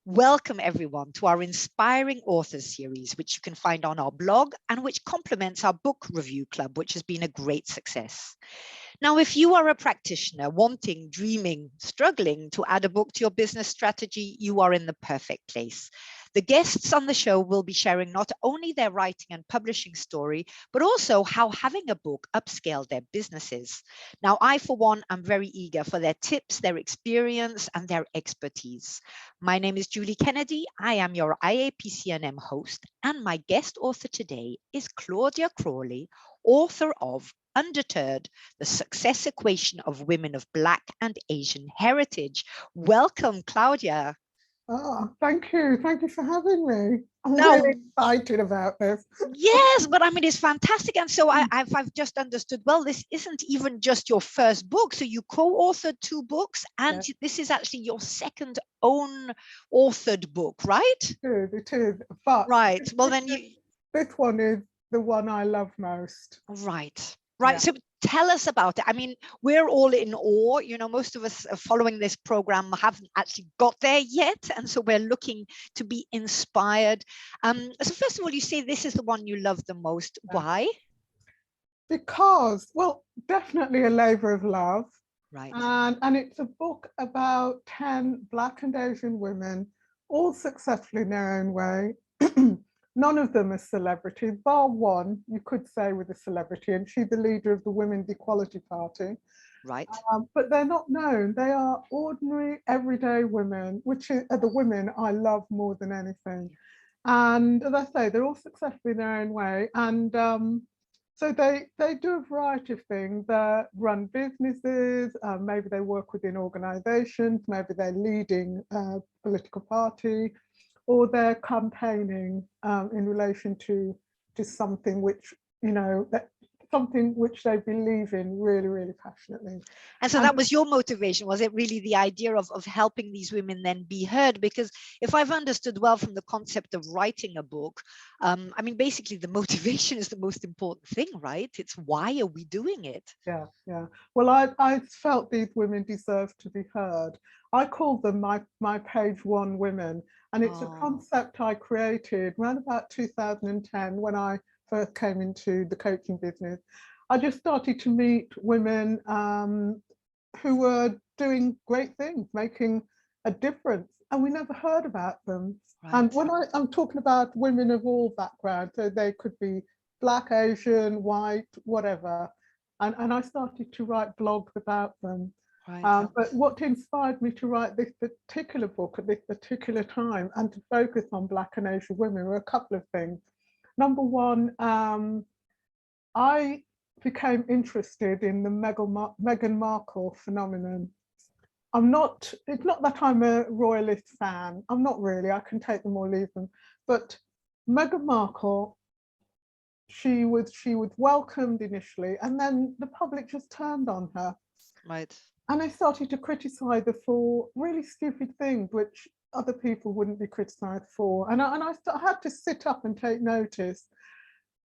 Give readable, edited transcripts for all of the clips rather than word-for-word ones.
Welcome everyone to our Inspiring Authors series, which you can find on our blog and which complements our book review club, which has been a great success. Now, if you are a practitioner wanting, dreaming, struggling to add a book to your business strategy, you are in the perfect place. The guests on the show will be sharing not only their writing and publishing story, but also how having a book upscaled their businesses. Now, I, for one, am very eager for their tips, their experience, and their expertise. My name is Julie Kennedy. I am your IAPC&M host, and my guest author today is Claudia Crawley, author of Undeterred, the Success Equation of Women of Black and Asian Heritage. Welcome, Claudia. Oh, thank you. Thank you for having me. I'm Now, really excited about this. yes, but I mean, it's fantastic. And so I've just understood, well, this isn't even just your first book. So you co-authored 2 books, and this is actually your second own authored book, right? It is. But Right. Well, then this one is the one I love most. Right. Yeah. So tell us about it. I mean, we're all in awe. You know, most of us following this program haven't actually got there yet. And so we're looking to be inspired. So first of all, you say this is the one you love the most. Why? Because, well, definitely a labor of love. Right. And it's a book about 10 Black and Asian women, all successful in their own way. None of them are celebrities, bar one, you could say, with a celebrity, and she's the leader of the Women's Equality Party. Right. But they're not known. They are ordinary, everyday women, which are the women I love more than anything. And as I say, they're all successful in their own way. And so they do a variety of things. They run businesses, maybe they work within organizations, maybe they're leading a political party, or they're campaigning in relation to something which, something which they believe in really, really passionately. And so that was your motivation. Was it really the idea of helping these women then be heard? Because if I've understood well from the concept of writing a book, I mean, basically the motivation is the most important thing, right? It's why are we doing it? Yeah. Well, I felt these women deserve to be heard. I called them my page one women, and it's a concept I created around about 2010 when I first came into the coaching business. I just started to meet women who were doing great things, making a difference, and we never heard about them. Right. And when I'm talking about women of all backgrounds, so they could be Black, Asian, white, whatever. And I started to write blogs about them. Right. But what inspired me to write this particular book at this particular time and to focus on Black and Asian women were a couple of things. Number one, I became interested in the Meghan Markle phenomenon. It's not that I'm a royalist fan. I'm not really, I can take them or leave them. But Meghan Markle, she was welcomed initially, and then the public just turned on her. Right. And they started to criticize her for really stupid things, which other people wouldn't be criticized for. And I had to sit up and take notice.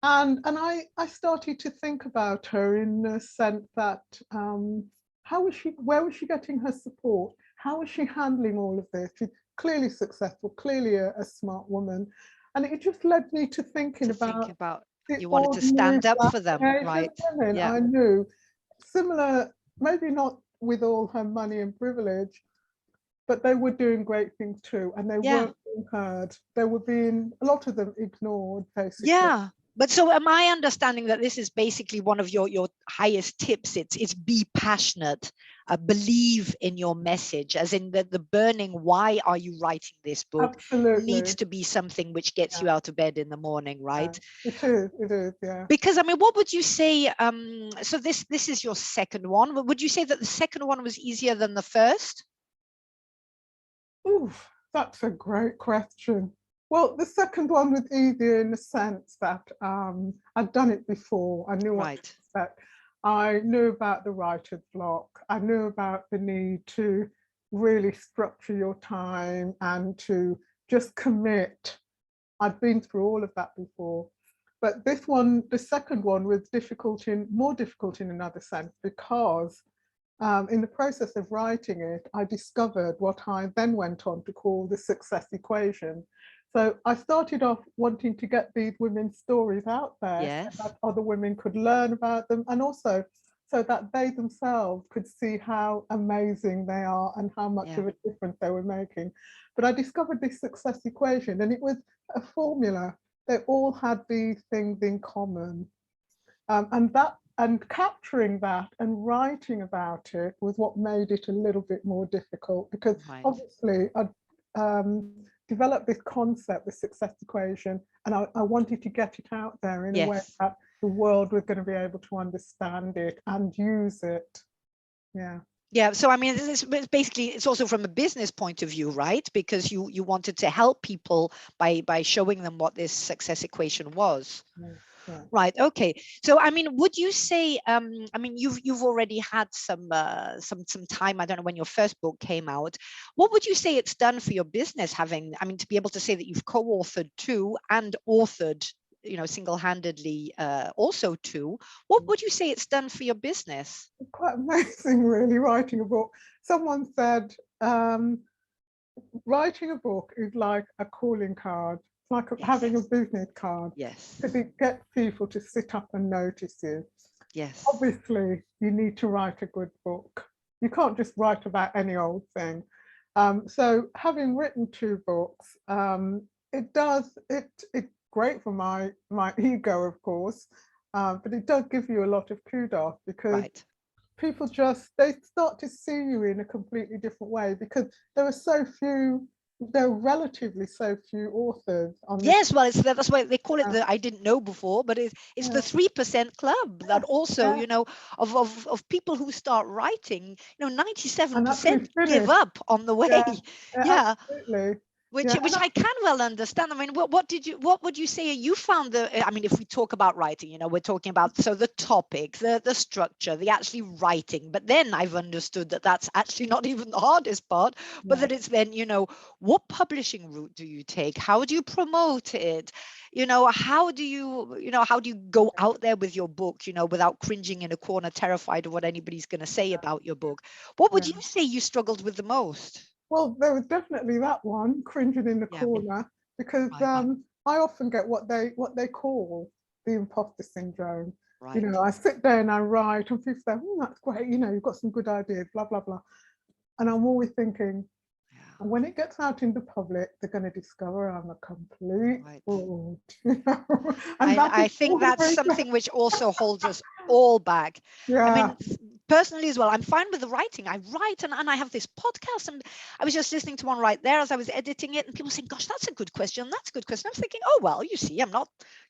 And I started to think about her in the sense that where was she getting her support? How was she handling all of this? She's clearly successful, clearly a smart woman. And it just led me to thinking about you wanted to stand up for them, right? Women. Yeah. I knew similar, maybe not with all her money and privilege, but they were doing great things too, and they weren't being heard. They were being, a lot of them, ignored, basically. Yeah. But so am I understanding that this is basically one of your highest tips? It's be passionate, believe in your message, as in the burning why are you writing this book? Absolutely. Needs to be something which gets you out of bed in the morning, right? It is, yeah. Because I mean, what would you say? So this is your second one. Would you say that the second one was easier than the first? Ooh, that's a great question. Well, the second one was easier in the sense that I'd done it before. I knew what to expect. I knew about the writer's block. I knew about the need to really structure your time and to just commit. I'd been through all of that before. But this one, the second one, was more difficult in another sense, because in the process of writing it, I discovered what I then went on to call the success equation. So I started off wanting to get these women's stories out there so Yes. that other women could learn about them, and also so that they themselves could see how amazing they are and how much Yeah. of a difference they were making. But I discovered this success equation, and it was a formula. They all had these things in common. And capturing that and writing about it was what made it a little bit more difficult, because Right. obviously I developed this concept, the success equation, and I wanted to get it out there in a way Yes. that the world was going to be able to understand it and use it. Yeah. Yeah, so I mean, it's basically, it's also from a business point of view, right? Because you wanted to help people by showing them what this success equation was. Yeah. Right. Okay. So, I mean, would you say, I mean, you've already had some time. I don't know when your first book came out. What would you say it's done for your business having, I mean, to be able to say that you've co-authored 2 and authored, single-handedly also 2? What would you say it's done for your business? It's quite amazing, really, writing a book. Someone said, writing a book is like a calling card. It's like Yes. having a business card, Yes. because it gets people to sit up and notice you. Yes. Obviously, you need to write a good book. You can't just write about any old thing. So having written 2 books, it's great for my ego, of course, but it does give you a lot of kudos, because Right. people they start to see you in a completely different way, because there are relatively so few authors on this. Yes, well, that's why they call it uh, the, I didn't know before, but it's the yeah, 3% club that also, yeah, of people who start writing, and actually 97% give finish. up on the way. Yeah, yeah, Yeah. absolutely. Which Yeah, and which I can well understand. I mean, what would you say you found I mean, if we talk about writing, we're talking about so the topic, the structure, the actually writing. But then I've understood that that's actually not even the hardest part, but yeah, that it's then, what publishing route do you take? How do you promote it? How do you go out there with your book, without cringing in a corner, terrified of what anybody's going to say about your book? What would yeah. you say you struggled with the most? Well, there was definitely that one, cringing in the Yeah, corner, because right, I often get what they call the imposter syndrome. right. I sit there and I write, and people say, "Oh, that's great. You've got some good ideas." Blah blah blah, and I'm always thinking, Yeah. when it gets out in the public, they're going to discover I'm a complete Right. fraud. And that is I think that's always, something which also holds us all back. I yeah, mean, personally as well, I'm fine with the writing. I write and I have this podcast, and I was just listening to one right there as I was editing it, and people saying, "Gosh, that's a good question. That's a good question." I was thinking, "Oh well, you see, I'm not,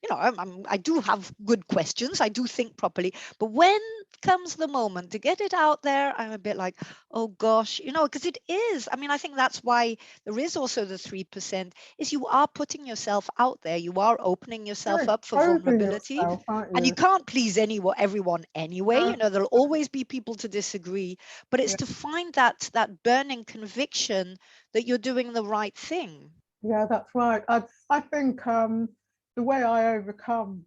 I do have good questions. I do think properly, but when comes the moment to get it out there, I'm a bit like, oh gosh, because it is. I mean, I think that's why there is also the 3%, is you are putting yourself out there, you are opening you're yourself up for exposing vulnerability, yourself, aren't and you you? can't please everyone anyway. Uh, There'll always be people to disagree, but it's yeah, to find that burning conviction that you're doing the right thing. yeah, that's right. I think the way I overcome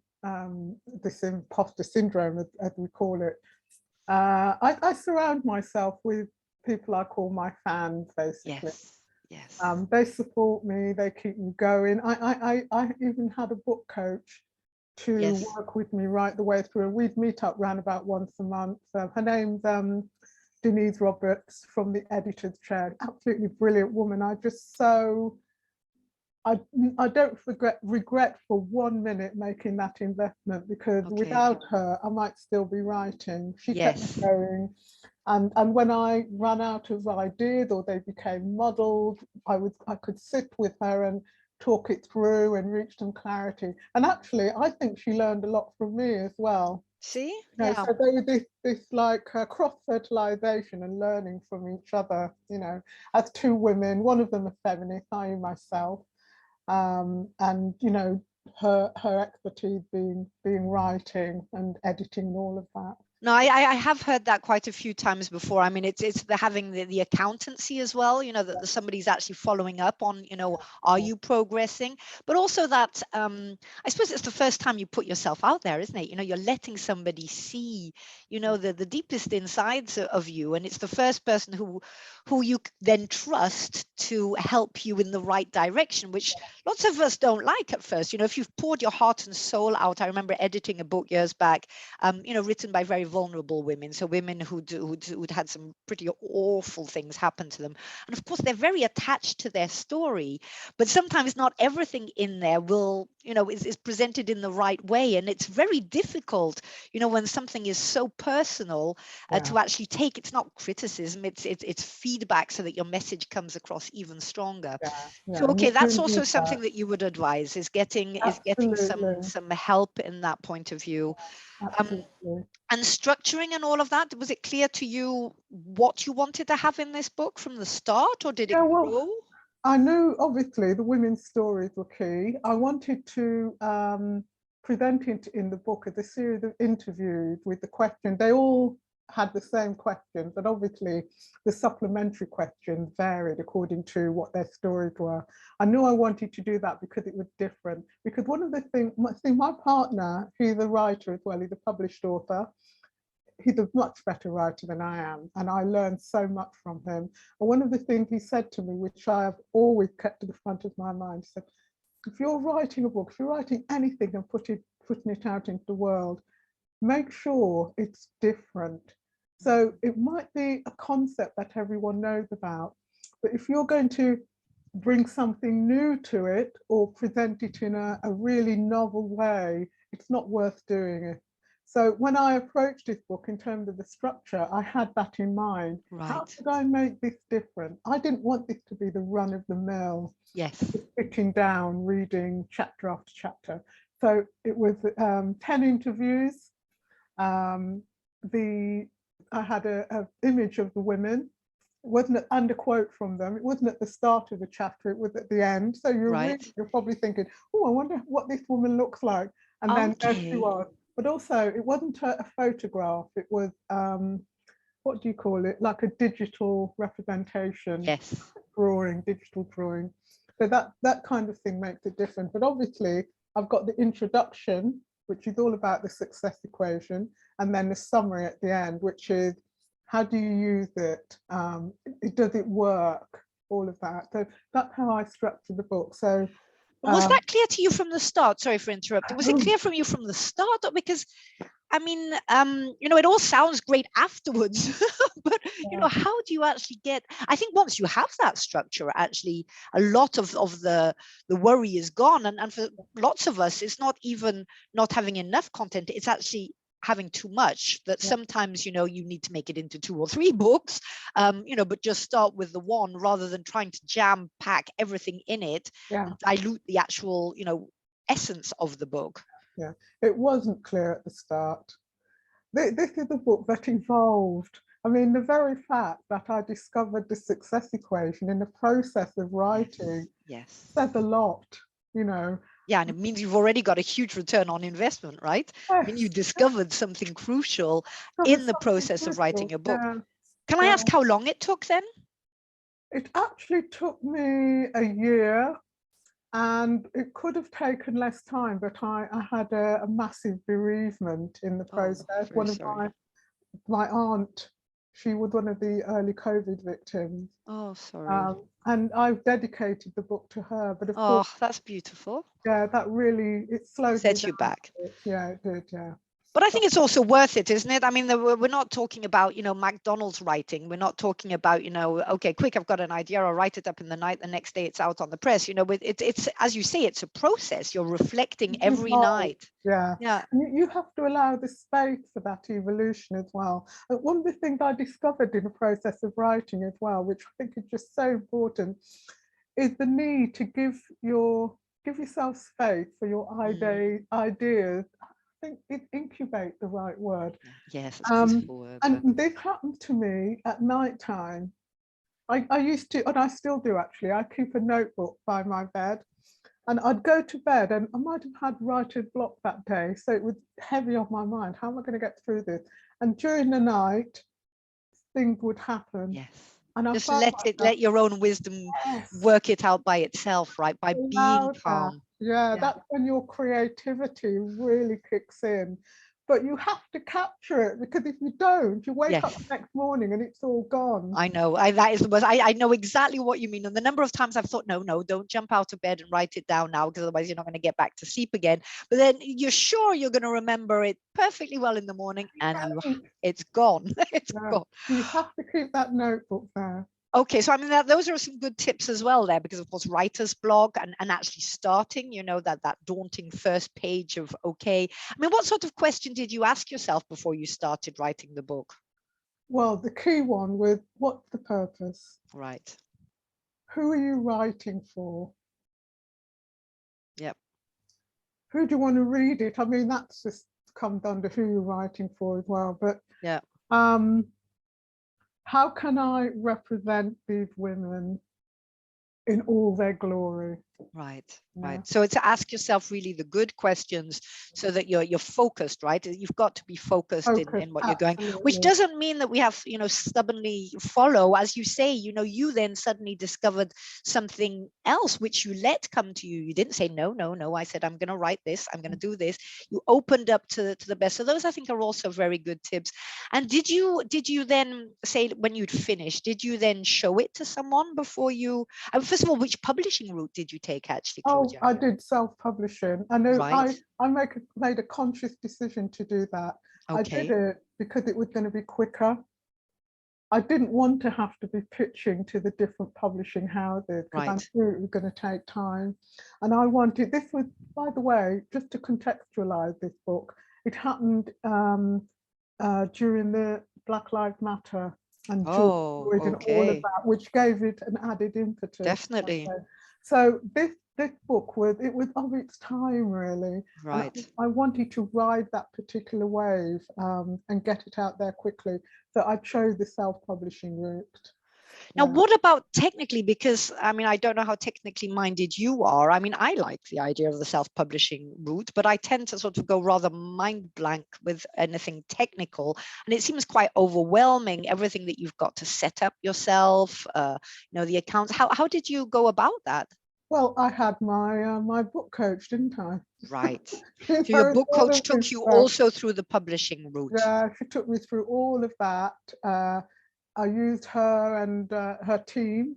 this imposter syndrome, as we call it, I surround myself with people I call my fans, basically. Yes, yes, They support me, they keep me going. I even had a book coach to yes. work with me right the way through. We'd meet up round about once a month. Her name's Denise Roberts from the editor's chair. Absolutely brilliant woman. I, I don't regret for 1 minute making that investment, because Okay. without her, I might still be writing. She kept me Yes, going. And when I ran out of ideas or they became muddled, I could sit with her and talk it through and reach some clarity. And actually, I think she learned a lot from me as well. see, So yeah. they were this like cross fertilization and learning from each other. As 2 women, one of them a feminist, I myself, and her expertise being writing and editing and all of that. No, I have heard that quite a few times before. I mean, it's the having the accountancy as well, you know, that somebody's actually following up on, you know, are you progressing? But also that I suppose it's the first time you put yourself out there, isn't it? You know, you're letting somebody see, you know, the deepest insides of you. And it's the first person who you then trust to help you in the right direction, which lots of us don't like at first. You know, if you've poured your heart and soul out. I remember editing a book years back, you know, written by very vulnerable women, so women who'd had some pretty awful things happen to them, and of course they're very attached to their story, but sometimes not everything in there will, you know, is presented in the right way, and it's very difficult, you know, when something is so personal to actually take. It's not criticism, it's feedback, so that your message comes across even stronger. So okay, that's also something that you would advise, is getting some help in that point of view. And structuring and all of that, was it clear to you what you wanted to have in this book from the start, or did it grow? I knew obviously the women's stories were key. I wanted to present it in the book as a series of interviews with the question. They all had the same questions, but obviously the supplementary questions varied according to what their stories were. I knew I wanted to do that because it was different. Because one of the things, my partner, he's a writer as well, he's a published author. He's a much better writer than I am, and I learned so much from him. And one of the things he said to me, which I have always kept to the front of my mind, he said, if you're writing a book, if you're writing anything and putting it out into the world, make sure it's different. So it might be a concept that everyone knows about, but if you're going to bring something new to it or present it in a really novel way, it's not worth doing it. So when I approached this book in terms of the structure, I had that in mind. Right. How could I make this different? I didn't want this to be the run of the mill. Yes. Sitting down, reading chapter after chapter. So it was 10 interviews. I had an image of the women. It wasn't and a quote from them. It wasn't at the start of the chapter, it was at the end. So you're probably thinking, oh, I wonder what this woman looks like. And then there she was. But also, it wasn't a photograph. It was, what do you call it? Like a digital representation. Yes. Digital drawing. So that kind of thing makes it different. But obviously, I've got the introduction, which is all about the success equation, and then the summary at the end, which is how do you use it? Does it work? All of that. So that's how I structured the book. So was that clear to you from the start? Sorry for interrupting. Was it clear from you from the start? Because I mean, you know, it all sounds great afterwards, but you know, how do you actually get? I think once you have that structure, actually, a lot of the worry is gone, and for lots of us, it's not even not having enough content; it's actually having too much. That sometimes, you know, you need to make it into 2 or 3 books, you know, but just start with the one rather than trying to jam pack everything in it and dilute the actual, you know, essence of the book. Yeah, it wasn't clear at the start. This is a book that evolved. I mean, the very fact that I discovered the success equation in the process of writing says a lot, you know. Yeah, and it means you've already got a huge return on investment, right? I mean, you discovered something crucial in the process of writing your book. Can I ask how long it took then? It actually took me a year. And it could have taken less time, but I had a massive bereavement in the process. One of my aunt, she was one of the early COVID victims. Oh, sorry. And I've dedicated the book to her. But of course, that's beautiful. Yeah, that really, it slowed set you back. Yeah, it did, yeah. But I think it's also worth it, isn't it? I mean, we're not talking about, you know, McDonald's writing. We're not talking about, you know, okay, quick, I've got an idea. I'll write it up in the night. The next day it's out on the press. You know, it's as you say, it's a process. You're reflecting every night. Yeah. And you have to allow the space for that evolution as well. And one of the things I discovered in the process of writing as well, which I think is just so important, is the need to give yourself space for your ideas. I think incubate the right word. Yes, it's a beautiful word. And this happened to me at night time. I used to, and I still do actually, I keep a notebook by my bed, and I'd go to bed and I might have had writer's block that day, so it was heavy on my mind. How am I going to get through this? And during the night, things would happen. Yes. And I Just found let your own wisdom work it out by itself, right? By being calm. Yeah, that's when your creativity really kicks in. But you have to capture it, because if you don't, you wake up the next morning and it's all gone. I know. That is the worst. I know exactly what you mean. And the number of times I've thought, no, don't jump out of bed and write it down now, because otherwise you're not going to get back to sleep again. But then you're sure you're going to remember it perfectly well in the morning, and it's gone. It's gone. You have to keep that notebook there. Okay, so I mean, those are some good tips as well there, because of course, writer's block and actually starting, that daunting first page of, okay. I mean, what sort of question did you ask yourself before you started writing the book? Well, the key one was, what's the purpose? Right. Who are you writing for? Yep. Who do you want to read it? I mean, that's just comes under who you're writing for as well. But yeah. How can I represent these women in all their glory? Right. So it's to ask yourself really the good questions, so that you're focused, right? You've got to be focused in what you're going, which doesn't mean that we have, stubbornly follow, as you say, you then suddenly discovered something else which you let come to you. You didn't say, no. I said, I'm going to write this. I'm going to do this. You opened up to the best. So those, I think, are also very good tips. And did you then say, when you'd finished, did you then show it to someone before you, first of all, which publishing route did you take, actually, Claudia? I did self-publishing. I know. I made a conscious decision to do that. I did it because it was going to be quicker. I didn't want to have to be pitching to the different publishing houses, because I'm sure it was going to take time. And I wanted, this was, by the way, just to contextualize this book, it happened during the Black Lives Matter and all of that, which gave it an added impetus. Definitely. So this book was of its time, really. Right. And I wanted to ride that particular wave and get it out there quickly. So I chose the self-publishing route. Now, what about technically? Because I mean, I don't know how technically minded you are. I mean, I like the idea of the self-publishing route, but I tend to sort of go rather mind blank with anything technical. And it seems quite overwhelming, everything that you've got to set up yourself, the accounts. How did you go about that? Well, I had my book coach, didn't I? Right. So your book coach took you also through the publishing route. Yeah, she took me through all of that. I used her and her team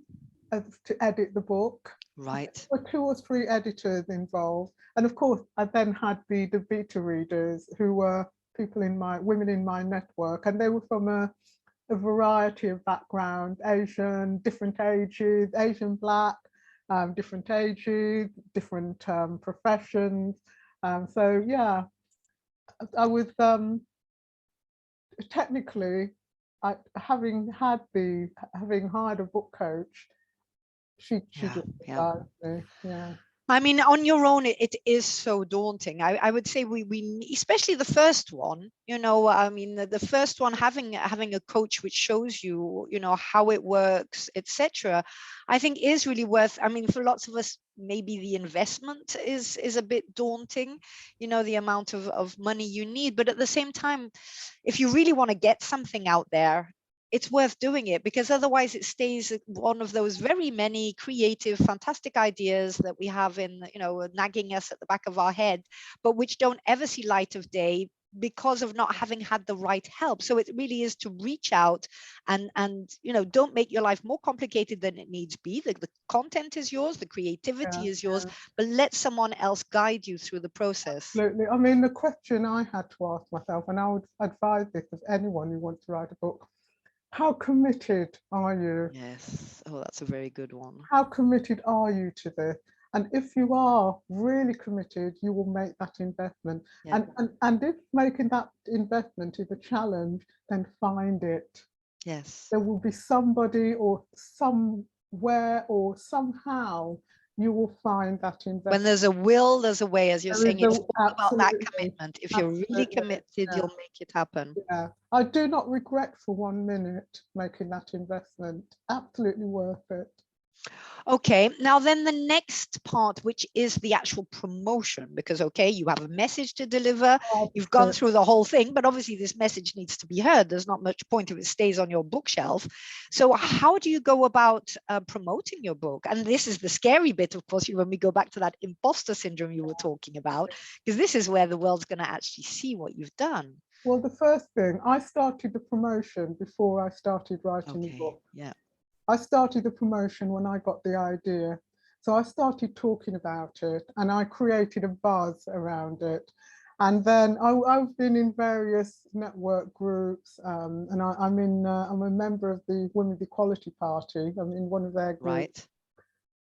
to edit the book. Right. There were 2 or 3 editors involved. And of course, I then had the beta readers, who were women in my network, and they were from a variety of backgrounds: Asian, different ages, Asian, Black, different ages, different professions. So yeah, I was technically, having hired a book coach, she just advised me. Yeah. I mean, on your own, it is so daunting. I would say we especially the first one, I mean, the first one, having a coach which shows you, how it works, etc. I think is really worth. I mean, for lots of us, maybe the investment is a bit daunting, the amount of money you need. But at the same time, if you really want to get something out there, it's worth doing it, because otherwise it stays one of those very many creative, fantastic ideas that we have nagging us at the back of our head, but which don't ever see light of day because of not having had the right help. So it really is to reach out and don't make your life more complicated than it needs be. The content is yours, the creativity is yours, but let someone else guide you through the process. Absolutely. I mean, the question I had to ask myself, and I would advise this of anyone who wants to write a book: how committed are you? Yes. Oh, that's a very good one. How committed are you to this? And if you are really committed, you will make that investment. Yeah. And if making that investment is a challenge, then find it. Yes. There will be somebody or somewhere or somehow you will find that investment. When there's a will, there's a way, as you're saying. It's all about that commitment. If you're really committed, you'll make it happen. Yeah, I do not regret for 1 minute making that investment. Absolutely worth it. Okay, now then the next part, which is the actual promotion, because, okay, you have a message to deliver, you've gone through the whole thing, but obviously this message needs to be heard. There's not much point if it stays on your bookshelf. So how do you go about promoting your book? And this is the scary bit, of course, when we go back to that imposter syndrome you were talking about, because this is where the world's going to actually see what you've done. Well, the first thing, I started the promotion before I started writing the book. Yeah. I started the promotion when I got the idea. So I started talking about it and I created a buzz around it. And then I've been in various network groups, and I'm a member of the Women's Equality Party. I'm in one of their groups.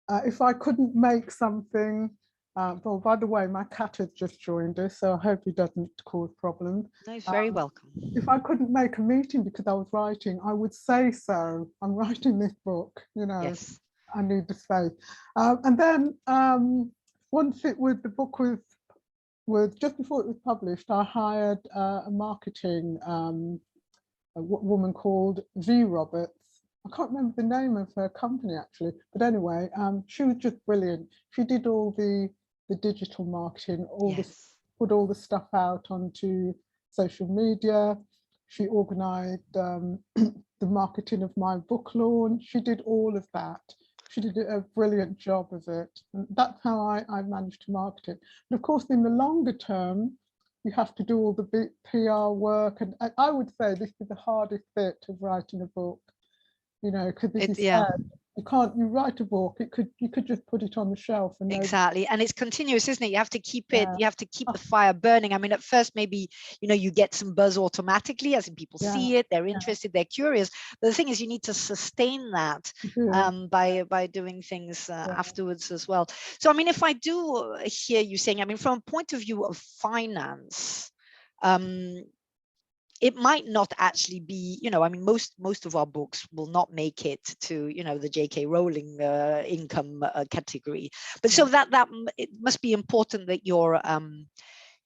Right. If I couldn't make something, well, by the way, my cat has just joined us, so I hope he doesn't cause problems. No, he's very welcome. If I couldn't make a meeting because I was writing, I would say so. I'm writing this book, you know. Yes. I need the space. And then once it was, the book was just before it was published, I hired a marketing a woman called V Roberts. I can't remember the name of her company actually, but anyway, she was just brilliant. She did all the digital marketing, put all the stuff out onto social media. She organized the marketing of my book launch. She did all of that. She did a brilliant job of it. And that's how I managed to market it. But of course, in the longer term, you have to do all the big PR work. And I would say this is the hardest bit of writing a book, you know, because you write a book, you could just put it on the shelf and exactly, and it's continuous, isn't it? You have to keep it, you have to keep the fire burning. I mean, at first maybe, you know, you get some buzz automatically, as in people see it, they're interested, they're curious, but the thing is you need to sustain that by doing things afterwards as well. So I mean, if I do hear you saying, I mean, from a point of view of finance, it might not actually be, you know, I mean, most of our books will not make it to, you know, the J.K. Rowling income category. But so that it must be important that your,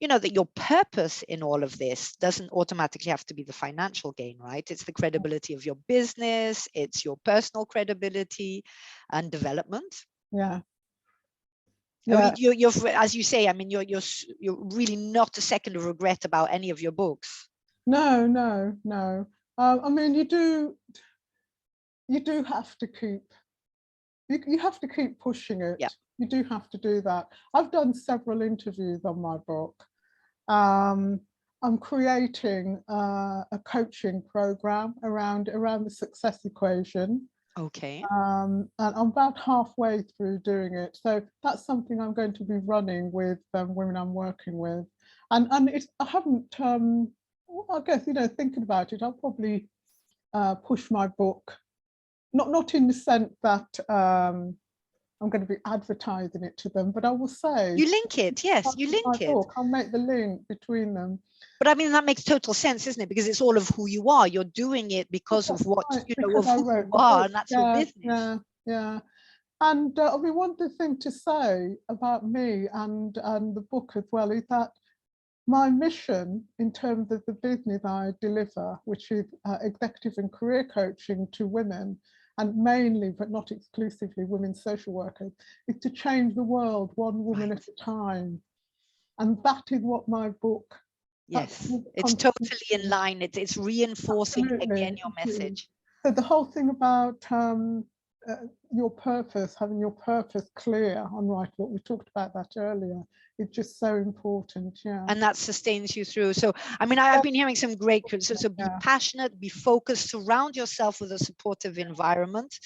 you know, that your purpose in all of this doesn't automatically have to be the financial gain, right? It's the credibility of your business, it's your personal credibility and development. Yeah. I mean, you're as you say, I mean, you're really not a second of regret about any of your books. No. I mean, you do have to keep, you have to keep pushing it. Yeah. You do have to do that. I've done several interviews on my book. I'm creating a coaching program around the success equation. Okay. And I'm about halfway through doing it. So that's something I'm going to be running with women I'm working with. And I haven't, I guess, you know, thinking about it, I'll probably push my book, not in the sense that I'm going to be advertising it to them, but I will say you link it. Yes, you link it. Book, I'll make the link between them. But I mean, that makes total sense, isn't it? Because it's all of who you are. You're doing it because of what you know, of who you are, and that's your business. Yeah. And I mean, one thing to say about me and the book as well is that my mission in terms of the business I deliver, which is executive and career coaching to women, and mainly, but not exclusively, women social workers, is to change the world one woman at a time. And that is what my book. Yes, it's totally in line. It's reinforcing again your message. So the whole thing about your purpose, having your purpose clear on what we talked about that earlier, is just so important. Yeah. And that sustains you through. So, I mean, I've been hearing some great criticism. So be passionate, be focused, surround yourself with a supportive environment.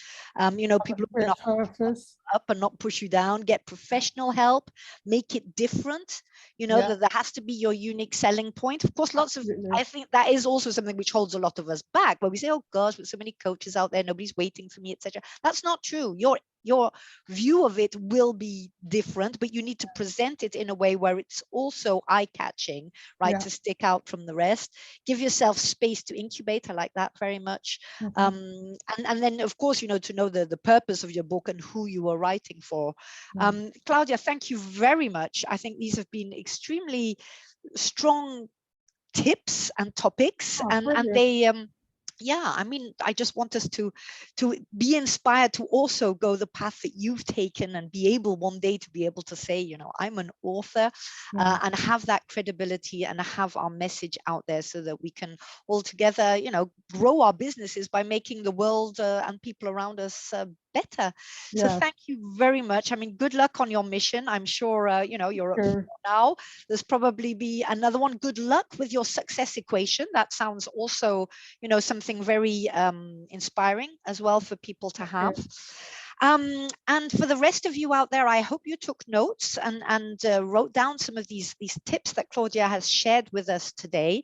You know, people who are purpose up and not push you down, get professional help, make it different. You know, that there has to be your unique selling point. Of course, lots of, I think that is also something which holds a lot of us back, where we say, oh gosh, with so many coaches out there, nobody's waiting for me, etc. That's not true. Your view of it will be different, but you need to present it in a way where it's also eye-catching, right? To stick out from the rest. Give yourself space to incubate. I like that very much. And then, of course, you know, to know the purpose of your book and who you are writing for. Claudia, thank you very much. I think these have been extremely strong tips and topics, and they yeah, I mean, I just want us to be inspired to also go the path that you've taken and be able one day to be able to say, you know, I'm an author, and have that credibility and have our message out there so that we can all together, you know, grow our businesses by making the world and people around us better. So thank you very much. I mean, good luck on your mission. I'm sure, you know, you're up now. There's probably be another one. Good luck with your success equation. That sounds also, you know, something very inspiring as well for people to have. And for the rest of you out there, I hope you took notes and wrote down some of these tips that Claudia has shared with us today.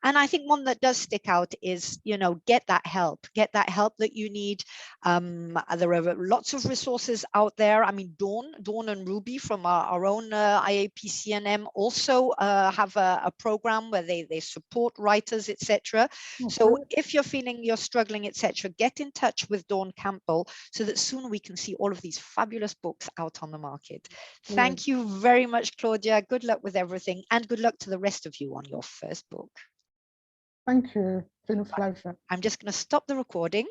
And I think one that does stick out is, you know, get that help that you need. There are lots of resources out there. I mean, Dawn and Ruby from our own IAPC&M also have a program where they support writers, etc. So if you're feeling you're struggling, etc., get in touch with Dawn Campbell so that soon we can see all of these fabulous books out on the market. Thank you very much, Claudia. Good luck with everything, and good luck to the rest of you on your first book. Thank you. It's been a pleasure. I'm just going to stop the recording.